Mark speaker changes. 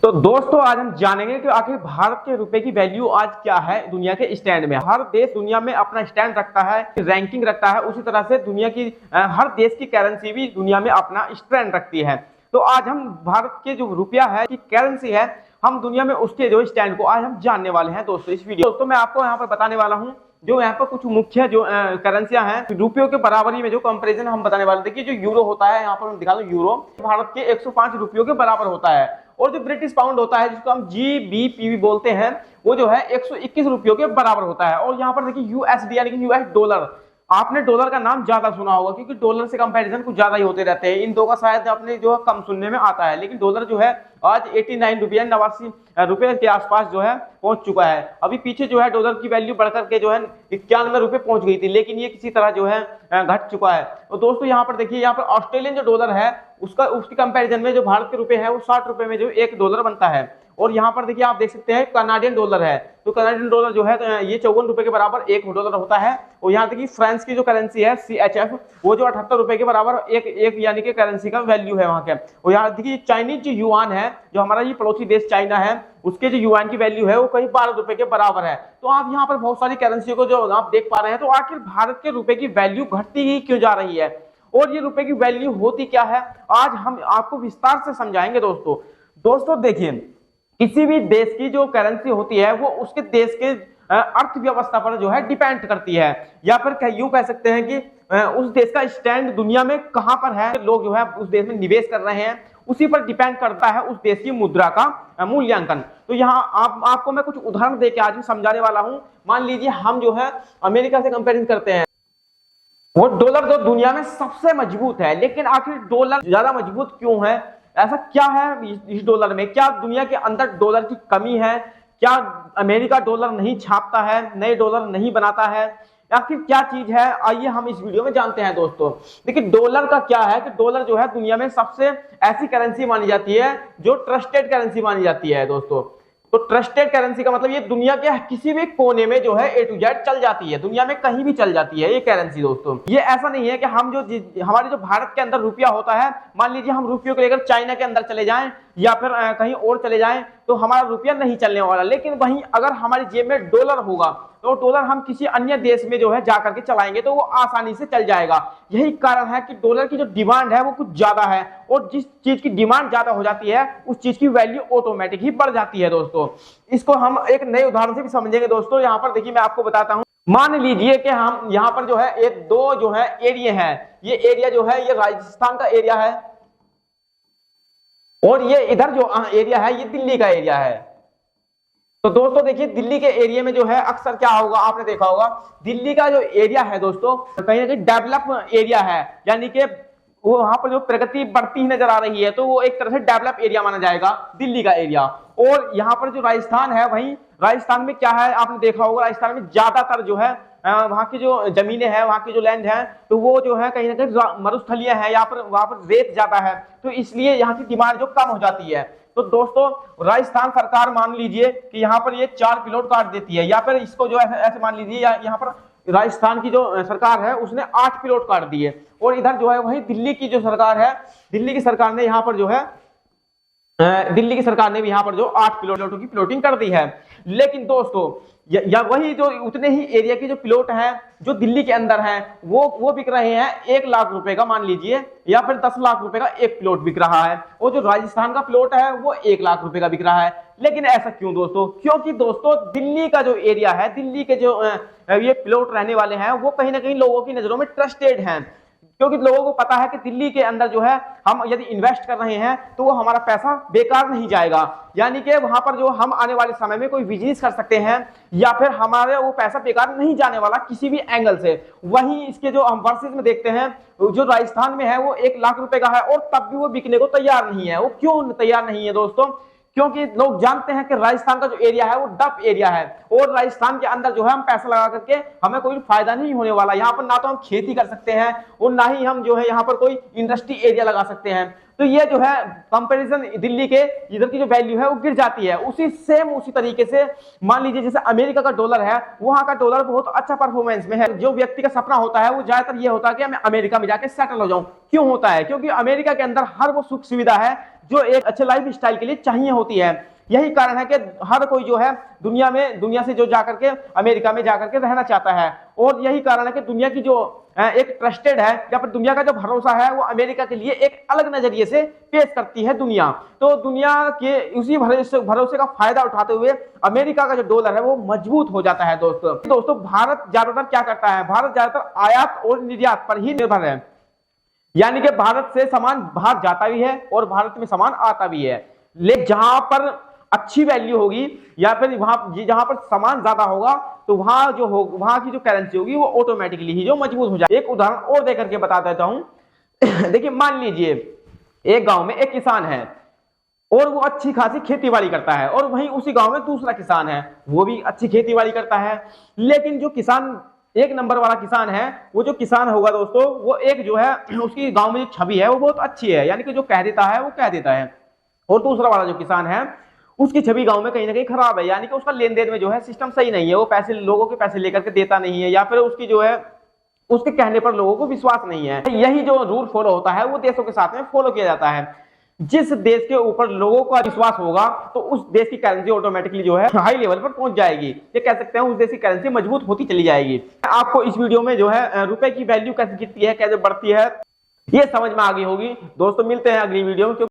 Speaker 1: तो दोस्तों आज हम जानेंगे कि आखिर भारत के रुपए की वैल्यू आज क्या है दुनिया के स्टैंड में। हर देश दुनिया में अपना स्टैंड रखता है, रैंकिंग रखता है, उसी तरह से दुनिया की हर देश की करेंसी भी दुनिया में अपना स्टैंड रखती है। तो आज हम भारत के जो रुपया है की करेंसी है, हम दुनिया में उसके जो स्टैंड को आज हम जानने वाले हैं दोस्तों इस वीडियो। दोस्तों मैं आपको यहाँ पर बताने वाला हूँ जो यहाँ पर कुछ मुख्य जो करेंसियां हैं रुपयों के बराबरी में जो कंपैरिजन हम बताने वाले। देखिए जो यूरो होता है, यहाँ पर मैं दिखा दूं, यूरो भारत के 105 रुपयों के बराबर होता है। और जो ब्रिटिश पाउंड होता है जिसको हम GBP बोलते हैं, वो जो है 121 रुपयों के बराबर होता है। और यहाँ पर देखिए USD यानी कि यूएस डॉलर, आपने डॉलर का नाम ज्यादा सुना होगा क्योंकि डॉलर से कंपैरिजन कुछ ज्यादा ही होते रहते हैं। इन दो का शायद आपने जो है कम सुनने में आता है, लेकिन डॉलर जो है आज 89 रुपया 89 रुपए के आसपास जो है पहुंच चुका है। अभी पीछे जो है डॉलर की वैल्यू बढ़कर के जो है 91 रुपए पहुंच गई थी, लेकिन ये किसी तरह जो है घट चुका है। और दोस्तों यहाँ पर देखिए, यहाँ पर ऑस्ट्रेलियन जो डॉलर है उसकी कंपैरिजन में जो भारत के रुपए है वो 60 रुपए में जो $1 बनता है। और यहाँ पर देखिए आप देख सकते हैं कनाडियन डॉलर है, तो कनाडियन डॉलर जो है ये 54 रुपए के बराबर $1 होता है। और यहाँ देखिए फ्रांस की जो करेंसी है CHF, वो जो 78 रुपए के बराबर एक यानी कि करेंसी का वैल्यू है वहां के। और यहाँ देखिए चाइनीज जो युआन है, जो हमारा ये पड़ोसी देश चाइना है, उसके जो युआन की वैल्यू है वो कहीं 12 रुपए के बराबर है। तो आप यहाँ पर बहुत सारी करेंसी को जो आप देख पा रहे हैं, तो आखिर भारत के रुपए की वैल्यू घटती ही क्यों जा रही है और ये रुपए की वैल्यू होती क्या है, आज हम आपको विस्तार से समझाएंगे दोस्तों देखिए, किसी भी देश की जो करेंसी होती है वो उसके देश के अर्थव्यवस्था पर जो है डिपेंड करती है, या फिर यूं कह सकते हैं कि उस देश का स्टैंड दुनिया में कहां पर है, लोग जो है उस देश में निवेश कर रहे हैं, उसी पर डिपेंड करता है उस देश की मुद्रा का मूल्यांकन। तो यहाँ आपको मैं कुछ उदाहरण देके आज समझाने वाला हूं। मान लीजिए हम जो है अमेरिका से कंपेरिजन करते हैं, वो डॉलर जो दुनिया में सबसे मजबूत है, लेकिन आखिर डॉलर ज्यादा मजबूत क्यों है, ऐसा क्या है इस डॉलर में? क्या दुनिया के अंदर डॉलर की कमी है? क्या अमेरिका डॉलर नहीं छापता है, नए डॉलर नहीं बनाता है, आखिर क्या चीज है? आइए हम इस वीडियो में जानते हैं दोस्तों। देखिए डॉलर का क्या है कि डॉलर जो है दुनिया में सबसे ऐसी करेंसी मानी जाती है जो ट्रस्टेड करेंसी मानी जाती है दोस्तों। तो ट्रस्टेड करेंसी का मतलब ये दुनिया के किसी भी कोने में जो है A to Z चल जाती है, दुनिया में कहीं भी चल जाती है ये करेंसी दोस्तों। ये ऐसा नहीं है कि हम हमारे जो भारत के अंदर रुपया होता है, मान लीजिए हम रुपयों को लेकर चाइना के अंदर चले जाएं या फिर कहीं और चले जाएं, तो हमारा रुपया नहीं चलने वाला। लेकिन वहीं अगर हमारी जेब में डॉलर होगा तो डॉलर हम किसी अन्य देश में जो है जाकर के चलाएंगे तो वो आसानी से चल जाएगा। यही कारण है कि डॉलर की जो डिमांड है वो कुछ ज्यादा है, और जिस चीज की डिमांड ज्यादा हो जाती है उस चीज की वैल्यू ऑटोमेटिक ही बढ़ जाती है दोस्तों। इसको हम एक नए उदाहरण से भी समझेंगे दोस्तों। यहाँ पर देखिए मैं आपको बताता हूँ, मान लीजिए कि हम यहाँ पर जो है एक दो जो है एरिया है, ये एरिया जो है ये राजस्थान का एरिया है और ये इधर जो एरिया है ये दिल्ली का एरिया है। तो दोस्तों देखिए दिल्ली के एरिया में जो है अक्सर क्या होगा, आपने देखा होगा दिल्ली का जो एरिया है दोस्तों कहीं ना कहीं डेवलप एरिया है, यानी कि वो वहां पर जो प्रगति बढ़ती ही नजर आ रही है, तो वो एक तरह से डेवलप एरिया माना जाएगा दिल्ली का एरिया। और यहाँ पर जो राजस्थान है, वहीं राजस्थान में क्या है आपने देखा होगा, राजस्थान में ज्यादातर जो है वहां की जो जमीनें हैं, वहां की जो लैंड है, तो वो जो है कहीं ना कहीं मरुस्थलीय है, या फिर वहां पर रेत ज्यादा है, तो इसलिए यहाँ की डिमांड जो कम हो जाती है। तो दोस्तों राजस्थान सरकार मान लीजिए कि यहाँ पर ये 4 प्लॉट काट देती है, या फिर इसको जो ऐसे मान लीजिए यहाँ पर राजस्थान की जो सरकार है उसने 8 प्लॉट काट दिए, और इधर जो है वही दिल्ली की जो सरकार है, दिल्ली की सरकार ने यहाँ पर जो है दिल्ली की सरकार ने भी यहाँ पर जो 8 प्लॉटों की प्लॉटिंग कर दी है। लेकिन दोस्तों या वही जो उतने ही एरिया की जो प्लॉट है जो दिल्ली के अंदर है वो बिक रहे हैं 1 लाख रुपए का मान लीजिए, या फिर 10 लाख रुपए का एक प्लॉट बिक रहा है, और जो राजस्थान का प्लॉट है वो 1 लाख रुपए का बिक रहा है। लेकिन ऐसा क्यों दोस्तों? क्योंकि दोस्तों दिल्ली का जो एरिया है, दिल्ली के जो ये प्लॉट रहने वाले हैं वो कहीं ना कहीं लोगों की नजरों में ट्रस्टेड हैं, क्योंकि लोगों को पता है कि दिल्ली के अंदर जो है हम यदि इन्वेस्ट कर रहे हैं तो वो हमारा पैसा बेकार नहीं जाएगा, यानी कि वहां पर जो हम आने वाले समय में कोई बिजनेस कर सकते हैं, या फिर हमारे वो पैसा बेकार नहीं जाने वाला किसी भी एंगल से। वहीं इसके जो हम वर्सेस में देखते हैं, जो राजस्थान में है वो 1 लाख रुपए का है और तब भी वो बिकने को तैयार नहीं है। वो क्यों तैयार नहीं है दोस्तों? क्योंकि लोग जानते हैं कि राजस्थान का जो एरिया है वो डप एरिया है, और राजस्थान के अंदर जो है हम पैसा लगा करके हमें कोई फायदा नहीं होने वाला। यहाँ पर ना तो हम खेती कर सकते हैं और ना ही हम जो है यहाँ पर कोई इंडस्ट्री एरिया लगा सकते हैं। तो ये जो है कंपैरिजन दिल्ली के इधर की जो वैल्यू है वो गिर जाती है। उसी तरीके से मान लीजिए जैसे अमेरिका का डॉलर है, वहां का डॉलर बहुत अच्छा परफॉर्मेंस में है। जो व्यक्ति का सपना होता है वो ज्यादातर ये होता है कि मैं अमेरिका में जाके सेटल हो जाऊं। क्यों होता है? क्योंकि अमेरिका के अंदर हर वो सुख सुविधा है जो एक अच्छे लाइफ स्टाइल के लिए चाहिए होती है। यही कारण है कि हर कोई जो है दुनिया से जो जाकर के अमेरिका में जाकर के रहना चाहता है। और यही कारण है कि दुनिया की जो एक ट्रस्टेड है या फिर दुनिया का जो भरोसा है वो अमेरिका के लिए एक अलग नजरिए से पेश करती है दुनिया। तो दुनिया के उसी भरोसे का फायदा उठाते हुए अमेरिका का जो डॉलर है वो मजबूत हो जाता है। दोस्तों भारत ज्यादातर क्या करता है? भारत ज्यादातर आयात और निर्यात पर ही निर्भर है, यानी कि भारत से सामान बाहर जाता भी है और भारत में सामान आता भी है। लेकिन जहां पर अच्छी वैल्यू होगी या फिर जहां पर सामान ज्यादा होगा तो वहां की जो करेंसी होगी वो ऑटोमेटिकली ही जो मजबूत हो जाए। एक उदाहरण और देकर के बता देता हूं। देखिए मान लीजिए एक गांव में एक किसान है और वो अच्छी खासी खेती बाड़ी करता है, और वहीं उसी गांव में दूसरा किसान है, वो भी अच्छी खेती बाड़ी करता है। लेकिन जो किसान एक नंबर वाला किसान है, वो जो किसान होगा दोस्तों, वो एक जो है उसकी गांव में जो छवि है वो बहुत अच्छी है, यानी कि जो कह देता है वो कह देता है। और दूसरा वाला जो किसान है उसकी छवि गांव में कहीं ना कहीं खराब है, यानी कि उसका लेन देन में जो है सिस्टम सही नहीं है, वो पैसे लोगों के पैसे लेकर के देता नहीं है, या फिर उसकी जो है उसके कहने पर लोगों को विश्वास नहीं है। यही जो रूल फॉलो होता है वो देशों के साथ में फॉलो किया जाता है। जिस देश के ऊपर लोगों का विश्वास होगा तो उस देश की करेंसी ऑटोमेटिकली जो है हाई लेवल पर पहुंच जाएगी। ये कह सकते हैं उस देश की करेंसी मजबूत होती चली जाएगी। आपको इस वीडियो में जो है रुपए की वैल्यू कैसे गिरती है, कैसे बढ़ती है, ये समझ में आ गई होगी। दोस्तों मिलते हैं अगली वीडियो में।